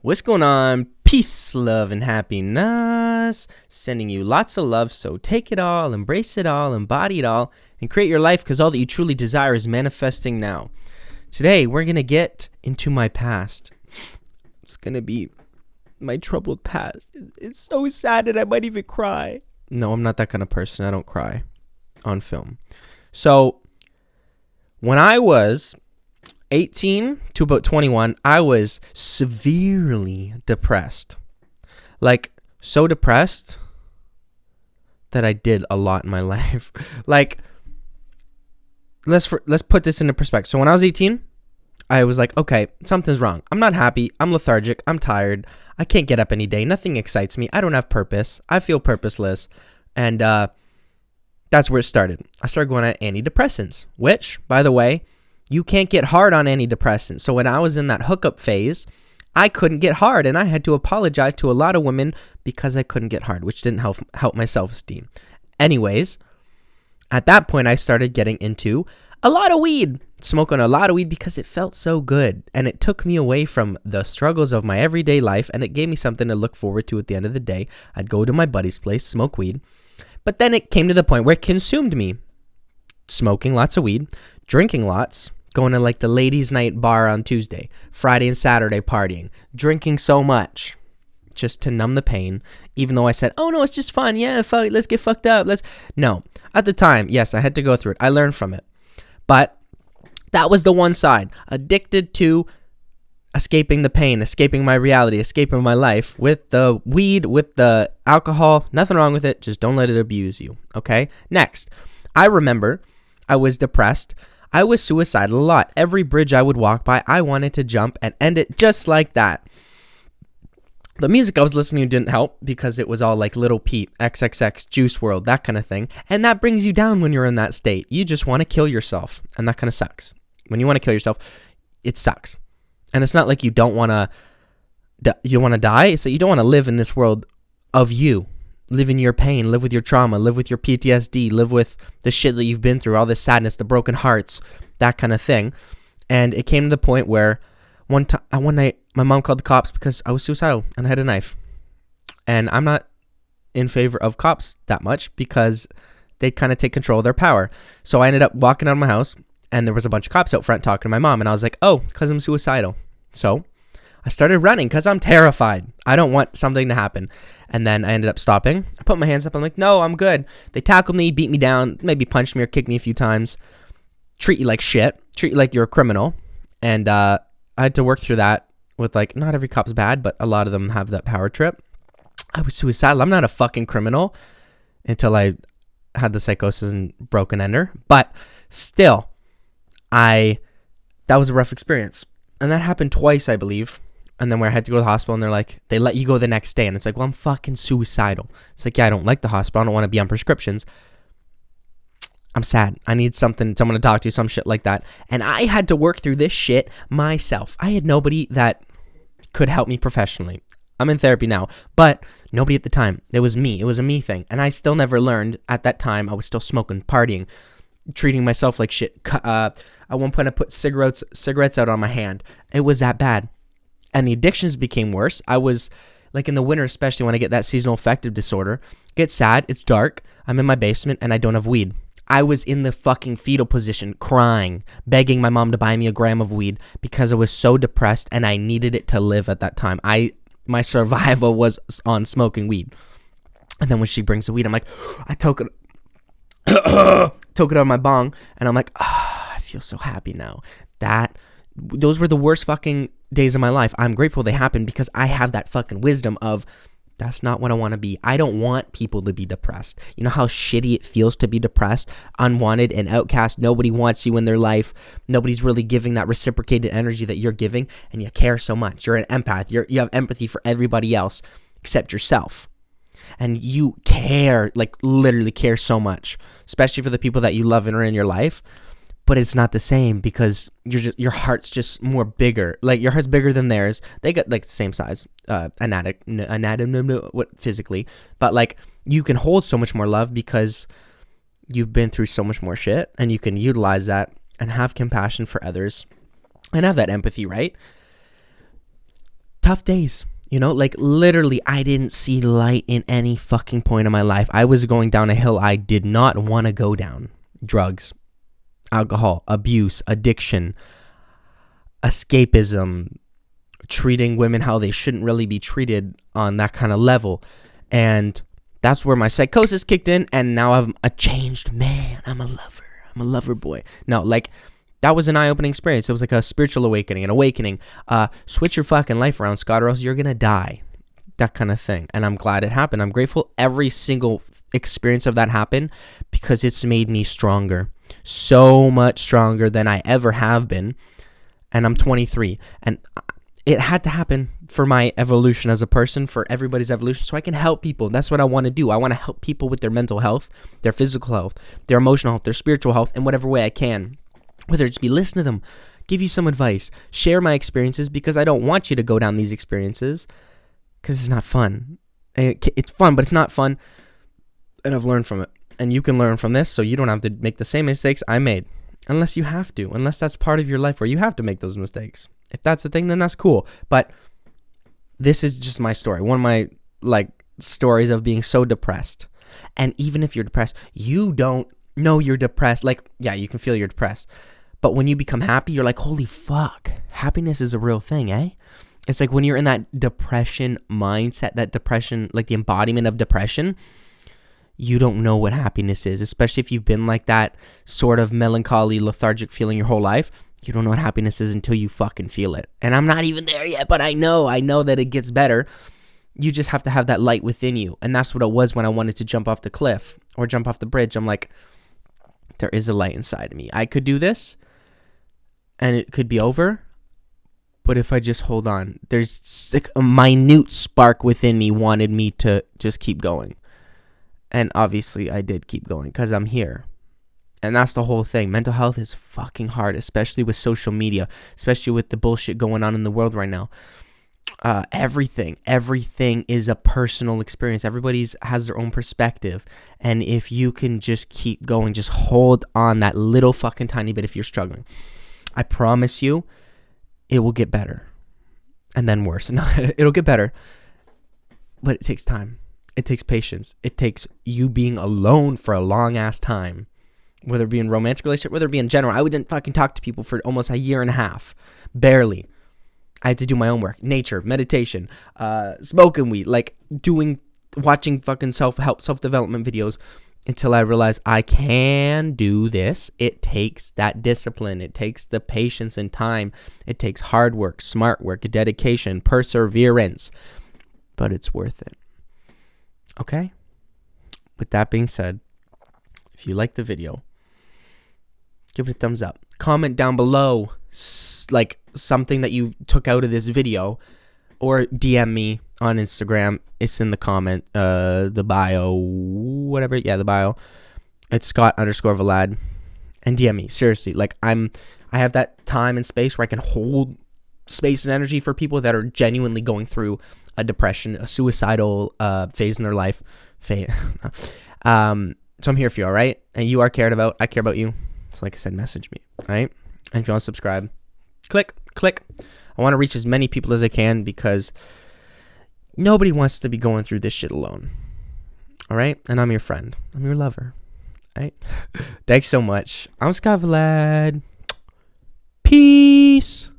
What's going on? Peace, love, and happiness. Sending you lots of love, so take it all, embrace it all, embody it all, and create your life because all that you truly desire is manifesting now. Today, we're going to get into my past. It's going to be my troubled past. It's so sad that I might even cry. No, I'm not that kind of person. I don't cry on film. So, when I was 18 to about 21, I was severely depressed. Like, so depressed that I did a lot in my life. Like, let's put this into perspective. So when I was 18, I was like, okay, something's wrong. I'm not happy. I'm lethargic. I'm tired. I can't get up any day. Nothing excites me. I don't have purpose. I feel purposeless. And that's where it started. I started going on antidepressants, which, by the way, you can't get hard on antidepressants. So when I was in that hookup phase, I couldn't get hard, and I had to apologize to a lot of women because I couldn't get hard, which didn't help my self-esteem. Anyways, at that point, I started getting into a lot of weed, smoking a lot of weed because it felt so good, and it took me away from the struggles of my everyday life, and it gave me something to look forward to at the end of the day. I'd go to my buddy's place, smoke weed, but then it came to the point where it consumed me. Smoking lots of weed, drinking lots, going to like the ladies' night bar on Tuesday, Friday and Saturday partying, drinking so much just to numb the pain, even though I said, oh no, it's just fun. Yeah, let's get fucked up. No, at the time, yes, I had to go through it. I learned from it. But that was the one side, addicted to escaping the pain, escaping my reality, escaping my life with the weed, with the alcohol. Nothing wrong with it. Just don't let it abuse you. Okay. Next, I remember I was depressed. I was suicidal a lot. Every bridge I would walk by, I wanted to jump and end it just like that. The music I was listening to didn't help because it was all like Lil Peep, XXX, Juice WRLD, that kind of thing. And that brings you down when you're in that state. You just want to kill yourself. And that kind of sucks. When you want to kill yourself, it sucks. And it's not like you don't want to die. It's that you don't want to live in this world of you. Live in your pain, live with your trauma, live with your PTSD, live with the shit that you've been through, all this sadness, the broken hearts, that kind of thing. And it came to the point where one night my mom called the cops because I was suicidal and I had a knife. And I'm not in favor of cops that much because they kind of take control of their power. So I ended up walking out of my house and there was a bunch of cops out front talking to my mom. And I was like, oh, because I'm suicidal. So I started running because I'm terrified. I don't want something to happen. And then I ended up stopping. I put my hands up. I'm like, no, I'm good. They tackled me, beat me down, maybe punched me or kicked me a few times. Treat you like shit. Treat you like you're a criminal. And I had to work through that with like, not every cop's bad, but a lot of them have that power trip. I was suicidal. I'm not a fucking criminal until I had the psychosis and broken ender. But still, that was a rough experience. And that happened twice, I believe. And then where I had to go to the hospital and they're like, they let you go the next day. And it's like, well, I'm fucking suicidal. It's like, yeah, I don't like the hospital. I don't want to be on prescriptions. I'm sad. I need someone to talk to, some shit like that. And I had to work through this shit myself. I had nobody that could help me professionally. I'm in therapy now, but nobody at the time. It was me. It was a me thing. And I still never learned at that time. I was still smoking, partying, treating myself like shit. At one point I put cigarettes out on my hand. It was that bad. And the addictions became worse. I was, like in the winter especially, when I get that seasonal affective disorder, get sad, it's dark, I'm in my basement, and I don't have weed. I was in the fucking fetal position, crying, begging my mom to buy me a gram of weed because I was so depressed and I needed it to live at that time. My survival was on smoking weed. And then when she brings the weed, I'm like, I took it out of my bong, and I'm like, I feel so happy now. Those were the worst fucking days of my life. I'm grateful they happened because I have that fucking wisdom of that's not what I want to be. I don't want people to be depressed. You know how shitty it feels to be depressed, unwanted and outcast. Nobody wants you in their life. Nobody's really giving that reciprocated energy that you're giving, and you care so much. You're an empath. You have empathy for everybody else except yourself. And you care, like literally care so much, especially for the people that you love and are in your life. But it's not the same because your heart's just more bigger. Like your heart's bigger than theirs. They got like the same size, physically, but like you can hold so much more love because you've been through so much more shit, and you can utilize that and have compassion for others and have that empathy, right? tough days. You know, like literally, I didn't see light in any fucking point of my life. I was going down a hill I did not want to go down. Drugs, alcohol, abuse, addiction, escapism, treating women how they shouldn't really be treated on that kind of level. And that's where my psychosis kicked in. And now I'm a changed man. I'm a lover. I'm a lover boy. No, like, that was an eye-opening experience. It was like a spiritual awakening, an awakening. Switch your fucking life around, Scott, or else you're going to die. That kind of thing. And I'm glad it happened. I'm grateful every single experience of that happened because it's made me stronger. So much stronger than I ever have been. And I'm 23. And it had to happen for my evolution as a person, for everybody's evolution, so I can help people. That's what I want to do. I want to help people with their mental health, their physical health, their emotional health, their spiritual health, in whatever way I can. Whether it's be listen to them, give you some advice, share my experiences, because I don't want you to go down these experiences because it's not fun. It's fun, but it's not fun. And I've learned from it. And you can learn from this so you don't have to make the same mistakes I made. Unless you have to. Unless that's part of your life where you have to make those mistakes. If that's the thing, then that's cool. But this is just my story. One of my stories of being so depressed. And even if you're depressed, you don't know you're depressed. Like, yeah, you can feel you're depressed. But when you become happy, you're like, holy fuck, happiness is a real thing, eh? It's like when you're in that depression mindset, that depression, like the embodiment of depression, you don't know what happiness is, especially if you've been like that sort of melancholy, lethargic feeling your whole life. You don't know what happiness is until you fucking feel it. And I'm not even there yet, but I know that it gets better. You just have to have that light within you. And that's what it was when I wanted to jump off the cliff or jump off the bridge. I'm like, there is a light inside of me. I could do this and it could be over. But if I just hold on, there's like a minute spark within me wanted me to just keep going. And obviously I did keep going because I'm here. And that's the whole thing. Mental health is fucking hard, especially with social media, especially with the bullshit going on in the world right now. Everything is a personal experience. Everybody's has their own perspective. And if you can just keep going, just hold on that little fucking tiny bit if you're struggling. I promise you, it will get better. And then worse. No, it'll get better. But it takes time. It takes patience. It takes you being alone for a long ass time. Whether it be in romantic relationship, whether it be in general. I wouldn't fucking talk to people for almost a year and a half. Barely. I had to do my own work. Nature, meditation, smoking weed, watching fucking self-help, self-development videos until I realized I can do this. It takes that discipline. It takes the patience and time. It takes hard work, smart work, dedication, perseverance. But it's worth it. Okay? With that being said, if you like the video, give it a thumbs up. Comment down below something that you took out of this video, or DM me on Instagram. It's in the comment, the bio, whatever. Yeah, the bio. It's Scott_Vlad, and DM me. Seriously, I have that time and space where I can hold space and energy for people that are genuinely going through a depression, a suicidal phase in their life. So I'm here for you, all right? And you are cared about. I care about you. So like I said, message me, all right? And if you want to subscribe, click. I want to reach as many people as I can because nobody wants to be going through this shit alone, all right? And I'm your friend. I'm your lover, all right? Thanks so much. I'm Scott Vlad. Peace.